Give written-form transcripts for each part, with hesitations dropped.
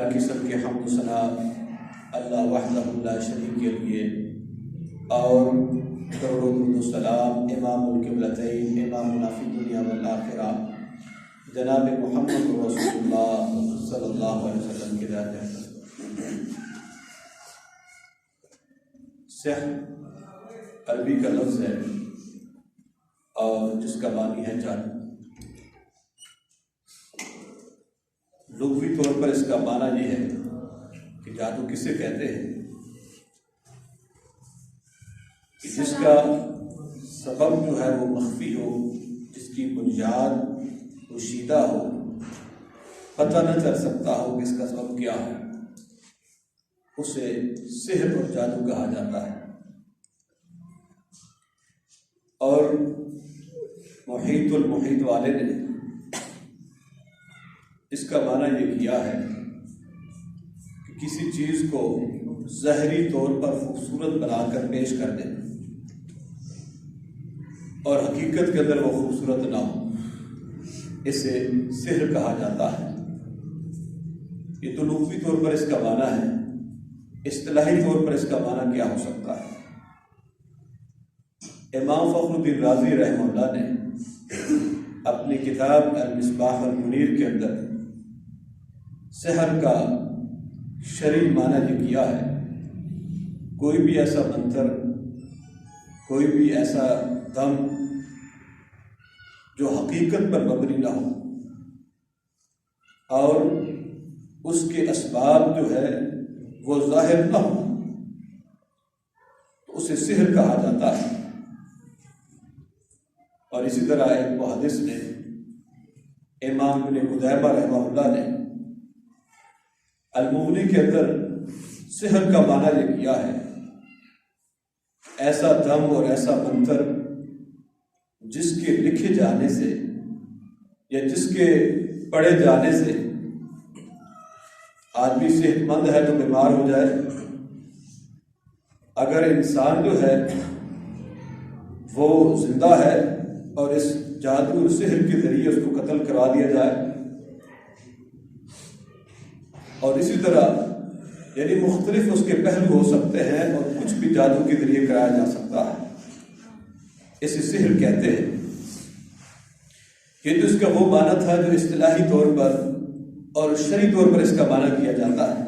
ہر قسم کے حمد و ثنا اللہ وحدہ لا شریک کے لیے، اور کروڑوں درود و سلام امام القبلتین امامنا فی الدنیا والآخرہ جناب محمد رسول اللہ صلی اللہ علیہ وسلم کے ذات اقدس۔ سحر عربی کا لفظ ہے اور جس کا معنی ہے جادو۔ لغوی طور پر اس کا معنی یہ ہے کہ جادو کسے کہتے ہیں کہ جس کا سبب جو ہے وہ مخفی ہو، جس کی بنیاد پوشیدہ ہو، پتہ نہ چل سکتا ہو کہ اس کا سبب کیا ہے، اسے سحر اور جادو کہا جاتا ہے۔ اور محیط المحیط والے نے اس کا معنی یہ کیا ہے کہ کسی چیز کو ظاہری طور پر خوبصورت بنا کر پیش کر دیں اور حقیقت کے اندر وہ خوبصورت نہ ہو، اسے سحر کہا جاتا ہے۔ یہ تو لغوی طور پر اس کا معنی ہے، اصطلاحی طور پر اس کا معنی کیا ہو سکتا ہے؟ امام فخر الدین رازی رحمہ اللہ نے اپنی کتاب المصباح المنیر کے اندر سحر کا شرعی معنی یہ کیا ہے، کوئی بھی ایسا منتر، کوئی بھی ایسا دم جو حقیقت پر مبنی نہ ہو اور اس کے اسباب جو ہے وہ ظاہر نہ ہو، تو اسے سحر کہا جاتا ہے۔ اور اسی طرح ایک محدث نے امام ابن قدامہ رحمہ اللہ نے المغنی کے اندر سحر کا معنی یہ کیا ہے، ایسا دم اور ایسا منتر جس کے لکھے جانے سے یا جس کے پڑھے جانے سے آدمی صحت مند ہے تو بیمار ہو جائے، اگر انسان جو ہے وہ زندہ ہے اور اس جادو اور سحر کے ذریعے اس کو قتل کروا دیا جائے، اور اسی طرح یعنی مختلف اس کے پہلو ہو سکتے ہیں اور کچھ بھی جادو کے ذریعے کرایا جا سکتا ہے، اسے سحر کہتے ہیں۔ یہ تو اس کا وہ معنی تھا جو اصطلاحی طور پر اور شرعی طور پر اس کا معنی کیا جاتا ہے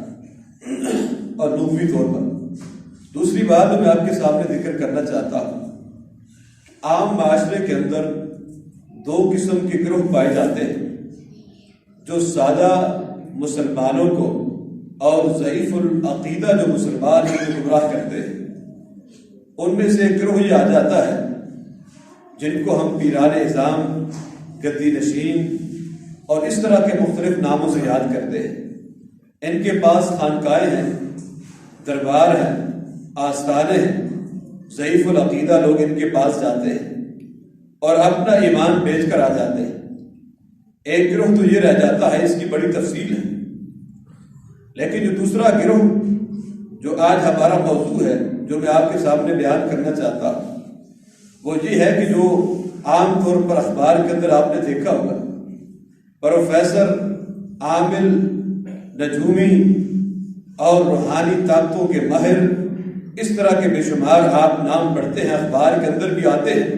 اور لغوی طور پر۔ دوسری بات میں آپ کے سامنے ذکر کرنا چاہتا ہوں، عام معاشرے کے اندر دو قسم کے گروہ پائے جاتے ہیں جو سادہ مسلمانوں کو اور ضعیف العقیدہ جو مسلمان ہیں جو گمراہ کرتے ہیں، ان میں سے ایک گروہ یہ آ جاتا ہے جن کو ہم پیران اعظام، گدی نشین اور اس طرح کے مختلف ناموں سے یاد کرتے ہیں۔ ان کے پاس خانقاہیں ہیں، دربار ہیں، آستانے ہیں، ضعیف العقیدہ لوگ ان کے پاس جاتے ہیں اور اپنا ایمان بیچ کر آ جاتے ہیں۔ ایک گروہ تو یہ رہ جاتا ہے، اس کی بڑی تفصیل ہے، لیکن جو دوسرا گروہ جو آج ہمارا موضوع ہے، جو میں آپ کے سامنے بیان کرنا چاہتا ہوں، وہ یہ ہے کہ جو عام طور پر اخبار کے اندر آپ نے دیکھا ہوگا، پروفیسر عامل نجومی اور روحانی طاقتوں کے ماہر، اس طرح کے بے شمار آپ نام پڑھتے ہیں، اخبار کے اندر بھی آتے ہیں،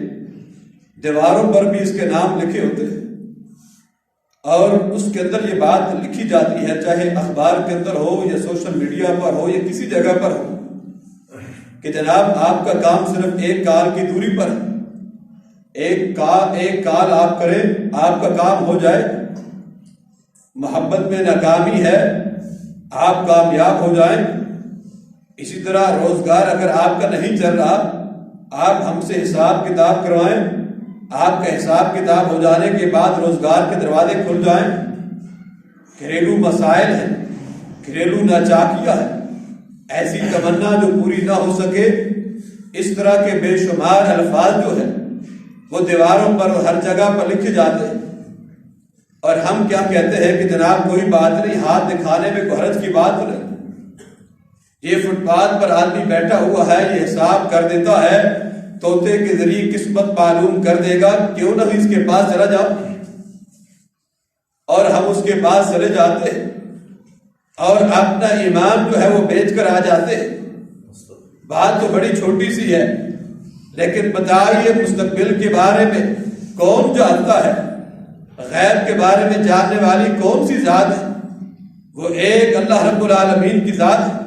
دیواروں پر بھی اس کے نام لکھے ہوتے ہیں، اور اس کے اندر یہ بات لکھی جاتی ہے، چاہے اخبار کے اندر ہو یا سوشل میڈیا پر ہو یا کسی جگہ پر ہو، کہ جناب آپ کا کام صرف ایک کال کی دوری پر ہے، ایک کال آپ کریں، آپ کا کام ہو جائے، محبت میں ناکامی ہے، آپ کامیاب ہو جائیں۔ اسی طرح روزگار اگر آپ کا نہیں چل رہا، آپ ہم سے حساب کتاب کروائیں، آپ کا حساب کتاب ہو جانے کے بعد روزگار کے دروازے کھل جائیں۔ گھریلو مسائل ہیں، گھریلو ناچاکیاں ہیں، ایسی تمنا جو پوری نہ ہو سکے، اس طرح کے بے شمار الفاظ جو ہیں وہ دیواروں پر ہر جگہ پر لکھے جاتے ہیں، اور ہم کیا کہتے ہیں کہ جناب کوئی بات نہیں، ہاتھ دکھانے میں کوئی حرج کی بات نہیں، یہ فٹ پاتھ پر آدمی بیٹھا ہوا ہے، یہ حساب کر دیتا ہے، طوطے کے ذریعے قسمت معلوم کر دے گا، کیوں نہ اس کے پاس چلا جاؤ، اور ہم اس کے پاس چلے جاتے ہیں۔ اور اپنا ایمان جو ہے وہ بیچ کر آ جاتے ہیں۔ بات تو بڑی چھوٹی سی ہے، لیکن بتائیے مستقبل کے بارے میں کون جانتا ہے؟ غیب کے بارے میں جاننے والی کون سی ذات ہے؟ وہ ایک اللہ رب العالمین کی ذات ہے۔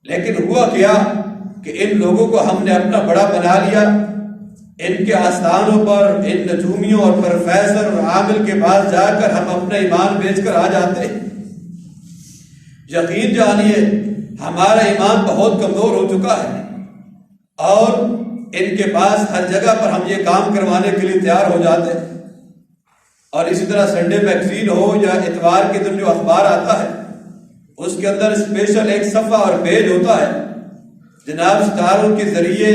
لیکن ہوا کیا کہ ان لوگوں کو ہم نے اپنا بڑا بنا لیا، ان کے آستانوں پر، ان نجومیوں اور پروفیسر اور عامل کے پاس جا کر ہم اپنا ایمان بیچ کر آ جاتے ہیں۔ یقین جانیے ہمارا ایمان بہت کمزور ہو چکا ہے، اور ان کے پاس ہر جگہ پر ہم یہ کام کروانے کے لیے تیار ہو جاتے ہیں۔ اور اسی طرح سنڈے میگزین ہو یا اتوار کے دن جو اخبار آتا ہے، اس کے اندر اسپیشل ایک صفحہ اور پیج ہوتا ہے، جناب ستاروں کے ذریعے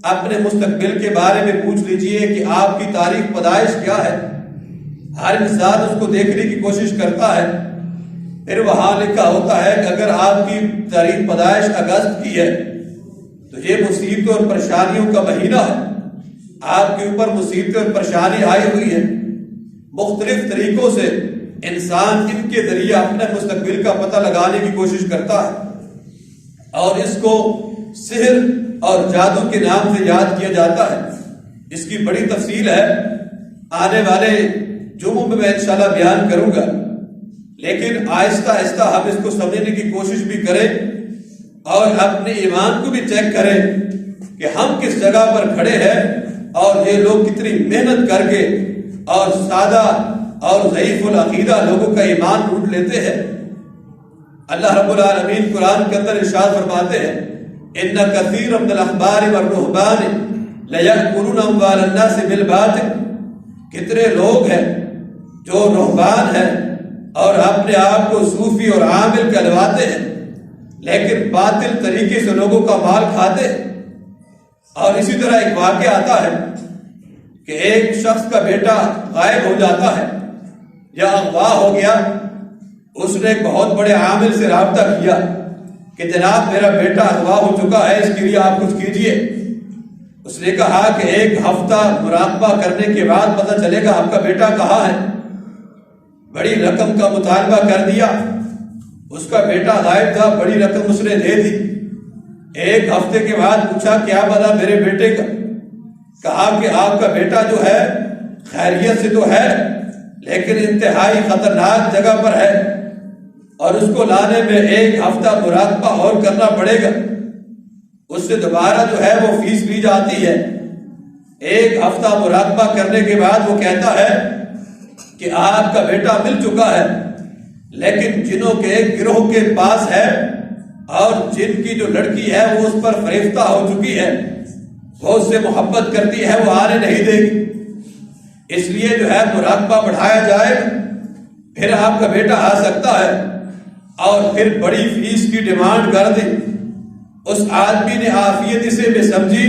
اپنے مستقبل کے بارے میں پوچھ لیجئے کہ آپ کی تاریخ پیدائش کیا ہے۔ ہر انسان اس کو دیکھنے کی کوشش کرتا ہے، پھر وہاں لکھا ہوتا ہے کہ اگر آپ کی تاریخ پیدائش اگست کی ہے تو یہ مصیبتوں اور پریشانیوں کا مہینہ ہے، آپ کے اوپر مصیبتیں اور پریشانی آئی ہوئی ہے۔ مختلف طریقوں سے انسان ان کے ذریعے اپنے مستقبل کا پتہ لگانے کی کوشش کرتا ہے، اور اس کو سحر اور جادو کے نام سے یاد کیا جاتا ہے۔ اس کی بڑی تفصیل ہے، آنے والے جمعوں میں انشاءاللہ بیان کروں گا، لیکن آہستہ آہستہ ہم اس کو سمجھنے کی کوشش بھی کریں اور اپنے ایمان کو بھی چیک کریں کہ ہم کس جگہ پر کھڑے ہیں، اور یہ لوگ کتنی محنت کر کے اور سادہ اور ضعیف العقیدہ لوگوں کا ایمان لوٹ لیتے ہیں۔ اللہ رب العالمین قرآن کے اندر ارشاد فرماتے ہیں، ان کثیر من الاحبار والرہبان لیأکلون اموال الناس بالباطل۔ کتنے لوگ ہیں جو رہبان ہیں اور اپنے آپ کو صوفی اور عامل کہلواتے ہیں، لیکن باطل طریقے سے لوگوں کا مال کھاتے ہیں۔ اور اسی طرح ایک واقعہ آتا ہے کہ ایک شخص کا بیٹا غائب ہو جاتا ہے یا اغوا ہو گیا۔ اس نے ایک بہت بڑے عامل سے رابطہ کیا کہ جناب میرا بیٹا اغوا ہو چکا ہے، اس کے لیے آپ کچھ کیجئے۔ اس نے کہا کہ ایک ہفتہ مراقبہ کرنے کے بعد پتہ چلے گا آپ کا بیٹا کہاں ہے۔ بڑی رقم کا مطالبہ کر دیا، اس کا بیٹا غائب تھا، بڑی رقم اس نے دے دی۔ ایک ہفتے کے بعد پوچھا کیا بنا میرے بیٹے کا؟ کہا کہ آپ کا بیٹا جو ہے خیریت سے تو ہے، لیکن انتہائی خطرناک جگہ پر ہے، اور اس کو لانے میں ایک ہفتہ مراقبہ اور کرنا پڑے گا۔ اس سے دوبارہ جو ہے وہ فیس لی جاتی ہے۔ ایک ہفتہ مراقبہ کرنے کے بعد وہ کہتا ہے کہ آپ کا بیٹا مل چکا ہے، لیکن جنوں کے ایک گروہ کے پاس ہے، اور جن کی جو لڑکی ہے وہ اس پر فریفتہ ہو چکی ہے، وہ اس سے محبت کرتی ہے، وہ آنے نہیں دے گی، اس لیے جو ہے مراقبہ بڑھایا جائے، پھر آپ کا بیٹا آ سکتا ہے۔ اور پھر بڑی فیس کی ڈیمانڈ کر دی۔ اس آدمی نے عافیت سے بے سمجھی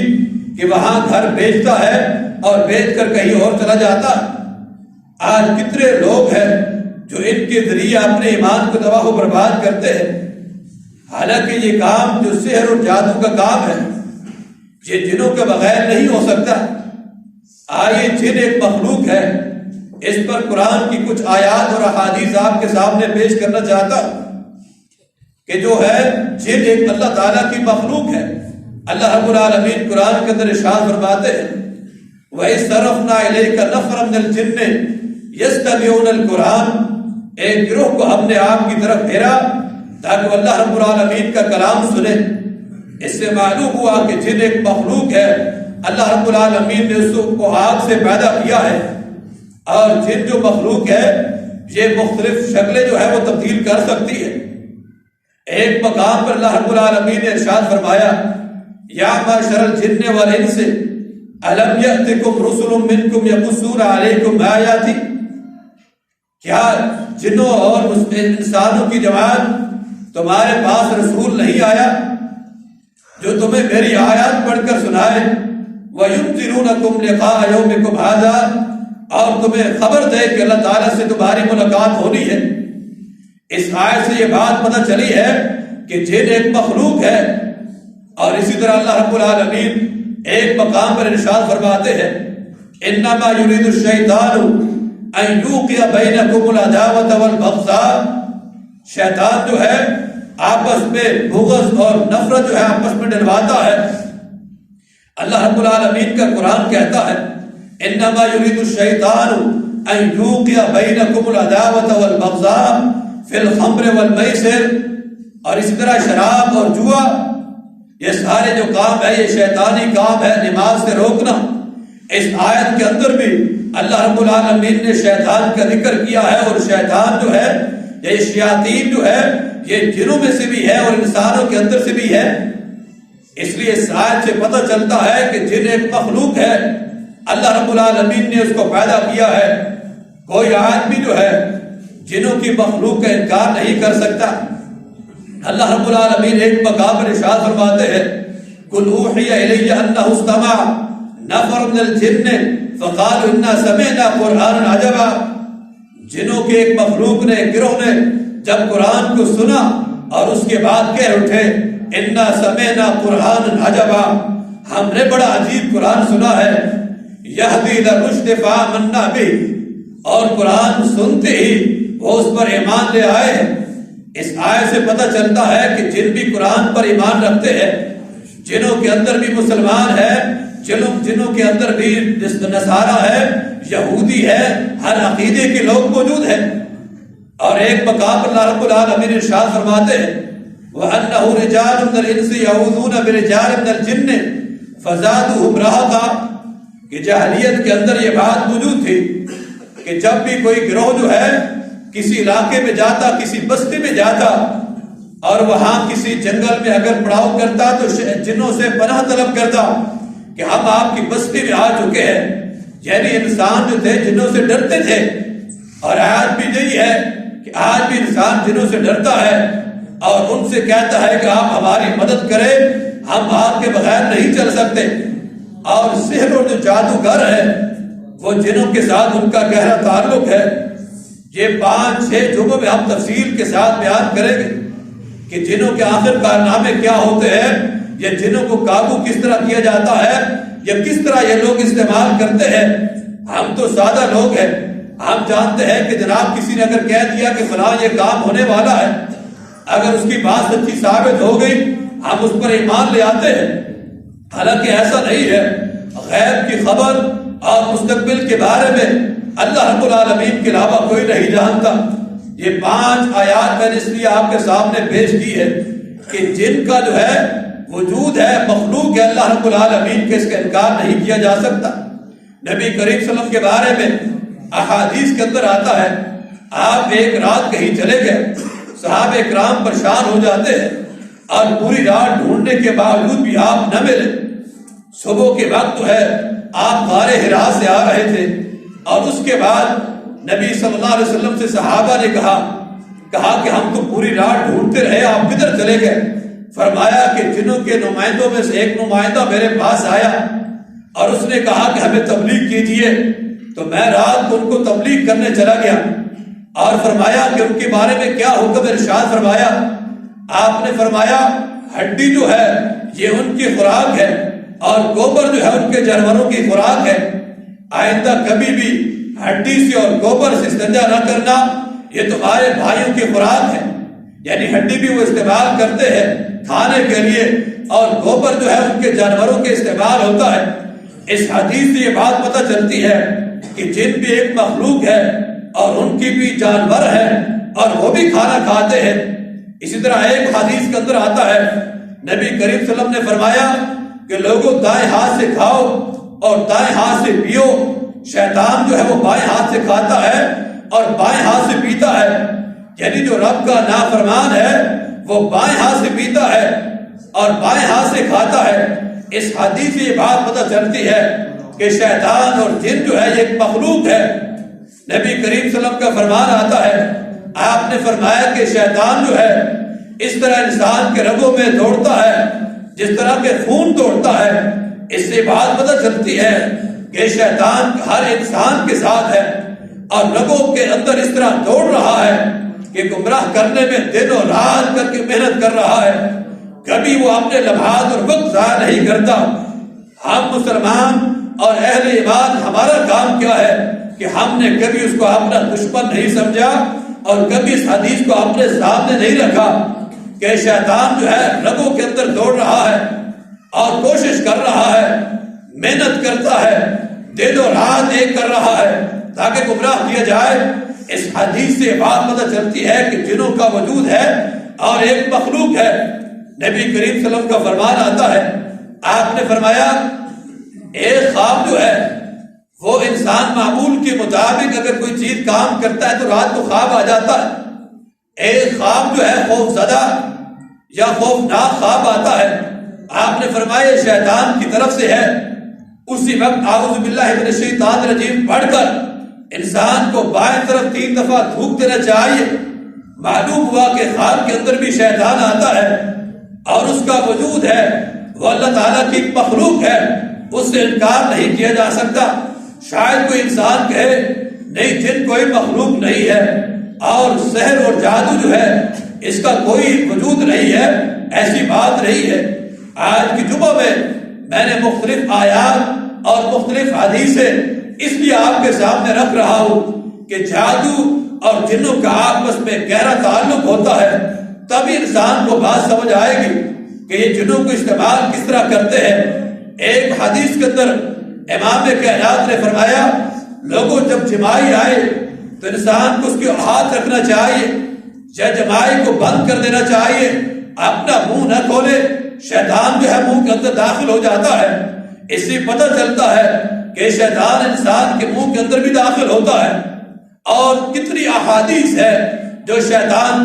کہ وہاں گھر بیچتا ہے اور بیچ کر کہیں اور چلا جاتا۔ آج کتنے لوگ ہیں جو ان کے ذریعے اپنے ایمان کو تباہ و برباد کرتے ہیں، حالانکہ یہ کام جو سحر اور جادو کا کام ہے یہ جنوں کے بغیر نہیں ہو سکتا۔ آئیے جن ایک مخلوق ہے، اس پر قرآن کی کچھ آیات اور احادیث آپ کے سامنے پیش کرنا چاہتا ہوں کہ جو ہے جن ایک اللہ تعالیٰ کی مخلوق ہے۔ اللہ رب العالمین قرآن کے اندر ارشاد فرماتے ہیں، وَإِذْ صَرَفْنَا إِلَيْكَ نَفْرًا مِنَ الْجِنِّ يَسْتَمِعُونَ الْقُرْآنَ۔ ایک گروہ کو ہم نے آپ کی طرف پھیرا تاکہ اللہ رب العالمین کا کلام سنے۔ اس سے معلوم ہوا کہ جن ایک مخلوق ہے، اللہ رب العالمین نے اس کو آگ سے پیدا کیا ہے، اور جن جو مخلوق ہے یہ مختلف شکلیں جو ہے وہ تبدیل کر سکتی ہے۔ ایک مقام پر اللہ رب العالمین نے ارشاد فرمایا، یا معشر الجن والانس الم یأتکم رسل منکم یقصون علیکم آیاتی۔ کیا جنوں اور انسانوں کی جماعت تمہارے پاس رسول نہیں آیا جو تمہیں میری آیات پڑھ کر سنائے، وَيُنذِرُونَكُمْ لِقَاءَ يَوْمِكُمْ هَذَا، اور تمہیں خبر دے کہ اللہ تعالیٰ سے تمہاری ملاقات ہونی ہے۔ اس آیت سے یہ بات پتہ چلی ہے کہ جن ایک مخلوق ہے، اور اسی طرح اللہ رب العالمین ایک مقام پر ارشاد فرماتے ہیں، انما یرید الشیطان ان یوقع بینکم العداوۃ والبغضاء شیطان جو ہے آپس میں بغض اور نفرت جو ہے آپس میں ڈلواتا ہے۔ اللہ رب العالمین کا قرآن کہتا ہے انما یرید الشیطان ان یوقع بینکم العداوۃ والبغضاء فی الخمر والمیسر، اور اسی طرح شراب اور جوا، یہ سارے جو کام ہے یہ شیطانی کام ہے، نماز سے روکنا۔ اس آیت کے اندر بھی اللہ رب العالمین نے شیطان کا ذکر کیا ہے، اور شیطان جو ہے یہ شیاطین جو ہے یہ جنوں میں سے بھی ہے اور انسانوں کے اندر سے بھی ہے۔ اس لیے اس آیت سے پتہ چلتا ہے کہ جن ایک مخلوق ہے، اللہ رب العالمین نے اس کو پیدا کیا ہے۔ کوئی آدمی جو ہے جنوں کی مخلوق کا انکار نہیں کر سکتا۔ اللہ رب العالمین ایک مقام پر ارشاد فرماتے ہیں قُلْ أُوحِيَ إِلَيَّ أَنَّهُ اسْتَمَعَ نَفَرٌ مِنَ الْجِنِّ فَقَالُوا إِنَّا سَمِعْنَا قُرْآنًا عَجَبًا، جنوں کے ایک مخلوق نے، گروہ نے جب قرآن کو سنا اور اس کے بعد کہہ اٹھے اِنَّا سَمِعْنَا قُرْآنًا عَجَبًا، ہم نے بڑا عجیب قرآن سنا ہے، يَهْدِي إِلَى الرُّشْدِ فَآمَنَّا بِهِ، اور قرآن سنتے ہی وہ اس پر ایمان لے آئے ہیں۔ اس آیت سے پتہ چلتا ہے کہ جن بھی قرآن پر ایمان رکھتے ہیں، جنوں کے اندر بھی مسلمان ہے، جنوں کے اندر بھی نصارہ ہے، یہودی ہے، ہر عقیدے کے لوگ موجود ہیں۔ اور ایک مقام پر اللہ رب العالمین ارشاد فرماتے ہیں وَأَنَّهُ رِجَالٌ مِنَ الْإِنسِ يَعُوذُونَ بِرِجَالٍ مِنَ الْجِنِّ فَزَادُوهُمْ رَهَقًا، کہ جاہلیت کے اندر یہ بات موجود تھی کہ جب بھی کوئی گروہ جو ہے کسی علاقے میں جاتا، کسی بستی میں جاتا اور وہاں کسی جنگل میں اگر پڑاؤ کرتا تو جنوں سے پناہ طلب کرتا کہ ہم آپ کی بستی میں آ چکے ہیں، یعنی انسان جو تھے جنوں سے ڈرتے تھے۔ اور آج بھی یہی ہے کہ آج بھی انسان جنوں سے ڈرتا ہے اور ان سے کہتا ہے کہ آپ ہماری مدد کریں، ہم آپ کے بغیر نہیں چل سکتے۔ اور سحر اور جو جادوگر ہے وہ جنوں کے ساتھ ان کا گہرا تعلق ہے۔ یہ 5-6 جمعوں میں ہم تفصیل کے ساتھ بیان کریں گے کہ جنوں کے آخر کارنامے کیا ہوتے ہیں، یا جنوں کو قابو کس طرح کیا جاتا ہے، یا کس طرح یہ لوگ استعمال کرتے ہیں۔ ہم تو سادہ لوگ ہیں، ہم جانتے ہیں کہ جناب کسی نے اگر کہہ دیا کہ فلاں یہ کام ہونے والا ہے، اگر اس کی بات سچی ثابت ہو گئی ہم اس پر ایمان لے آتے ہیں۔ حالانکہ ایسا نہیں ہے، غیب کی خبر اور مستقبل کے بارے میں اللہ رب العالمین کے علاوہ کوئی نہیں جانتا۔ یہ 5 آیات میں نے اس لیے آپ کے سامنے پیش کی ہے کہ جن کا جو ہے وجود ہے، مخلوق ہے اللہ رب العالمین کے، اس کا انکار نہیں کیا جا سکتا۔ نبی کریم صلی اللہ علیہ وسلم کے بارے میں احادیث کے اندر آتا ہے آپ ایک رات کہیں چلے گئے، صحابہ کرام پریشان ہو جاتے ہیں اور پوری رات ڈھونڈنے کے باوجود بھی آپ نہ ملے۔ صبح کے وقت جو ہے آپ غار حرا سے آ رہے تھے، اور اس کے بعد نبی صلی اللہ علیہ وسلم سے صحابہ نے کہا کہ ہم تو پوری رات ڈھونڈتے رہے، آپ کدھر چلے گئے؟ فرمایا کہ جنوں کے نمائندوں میں سے ایک نمائندہ میرے پاس آیا اور اس نے کہا کہ ہمیں تبلیغ کیجیے، تو میں رات کو ان کو تبلیغ کرنے چلا گیا۔ اور فرمایا کہ ان کے بارے میں کیا حکم ارشاد فرمایا؟ آپ نے فرمایا ہڈی جو ہے یہ ان کی خوراک ہے، اور گوبر جو ہے ان کے جانوروں کی خوراک ہے، آئندہ کبھی بھی ہڈی سے اور گوبر سے استنجا نہ کرنا، یہ تمہارے بھائیوں کی خوراک ہے۔ یعنی ہڈی بھی وہ استعمال کرتے ہیں کھانے کے لیے، اور گوبر جو ہے ان کے جانوروں کے استعمال ہوتا ہے۔ اس حدیث سے یہ بات پتہ چلتی ہے کہ جن بھی ایک مخلوق ہے اور ان کی بھی جانور ہے اور وہ بھی کھانا کھاتے ہیں۔ اسی طرح ایک حدیث کے اندر آتا ہے نبی کریم صلی اللہ علیہ وسلم نے فرمایا کہ لوگوں دائیں ہاتھ سے کھاؤ اور دائیں ہاتھ سے پیو۔ شیطان جو ہے وہ بائیں ہاتھ سے کھاتا ہے اور بائیں ہاتھ سے پیتا ہے، یعنی جو رب کا نافرمان ہے وہ بائیں ہاتھ سے پیتا ہے اور بائیں ہاتھ سے کھاتا ہے۔ اس حدیث سے یہ بات پتہ چلتی ہے کہ شیطان اور جن جو ہے یہ ایک مخلوق ہے۔ نبی کریم صلی اللہ علیہ وسلم کا فرمان آتا ہے، آپ نے فرمایا کہ شیطان جو ہے اس طرح انسان کے رگوں میں دوڑتا ہے جس طرح کے خون دوڑتا ہے۔ اس سے بات پتہ چلتی ہے کہ شیطان ہر انسان کے ساتھ ہے اور رگوں کے اندر اس طرح دوڑ رہا ہے کہ گمراہ کرنے میں دن اور رات کر کے محنت کر رہا ہے، کبھی وہ اپنے لمحات اور وقت ضائع نہیں کرتا۔ ہم مسلمان اور اہل ایمان، ہمارا کام کیا ہے کہ ہم نے کبھی اس کو اپنا دشمن نہیں سمجھا اور کبھی اس حدیث کو اپنے سامنے نہیں رکھا کہ شیطان جو ہے رگوں کے اندر دوڑ رہا ہے اور کوشش کر رہا ہے، محنت کرتا ہے، دل و رات ایک کر رہا ہے تاکہ گمراہ کیا جائے، اس حدیث سے بات پتہ چلتی ہے کہ جنوں کا وجود ہے اور ایک مخلوق ہے۔ نبی کریم صلی اللہ علیہ وسلم کا فرمان آتا ہے، آپ نے فرمایا ایک خواب جو ہے وہ انسان معمول کے مطابق اگر کوئی چیز کام کرتا ہے تو رات کو خواب آ جاتا ہے، ایک خواب جو ہے خوف زدہ یا خوفناک خواب آتا ہے، آپ نے فرمایا شیطان کی طرف سے ہے۔ اسی وقت اعوذ باللہ من الشیطان الرجیم پڑھ کر انسان کو بائیں طرف 3 دفعہ تھوک دینا چاہیے۔ معلوم ہوا کہ خواب کے اندر بھی شیطان آتا ہے اور اس کا وجود ہے، وہ اللہ تعالیٰ کی مخلوق ہے، اس سے انکار نہیں کیا جا سکتا۔ شاید کوئی انسان کہے نہیں جن کوئی مخلوق نہیں ہے اور سحر اور جادو جو ہے اس کا کوئی وجود نہیں ہے، ایسی بات نہیں ہے۔ آج کی جمعہ میں نے مختلف آیات اور مختلف حدیثیں اس لیے آپ کے سامنے رکھ رہا ہوں کہ جادو اور جنوں کا آپس میں گہرا تعلق ہوتا ہے، تبھی انسان کو بات سمجھ آئے گی کہ یہ جنوں کو استعمال کس طرح کرتے ہیں۔ ایک حدیث کے اندر امام کائنات نے فرمایا لوگوں جب جمائی آئے تو انسان کو اس کے ہاتھ رکھنا چاہیے یا جمائی کو بند کر دینا چاہیے، اپنا منہ نہ کھولے، شیطان جو ہے منہ کے اندر داخل ہو جاتا ہے۔ اس سے پتہ چلتا ہے کہ شیطان انسان کے منہ کے اندر بھی داخل ہوتا ہے، اور کتنی احادیث ہے جو شیطان کے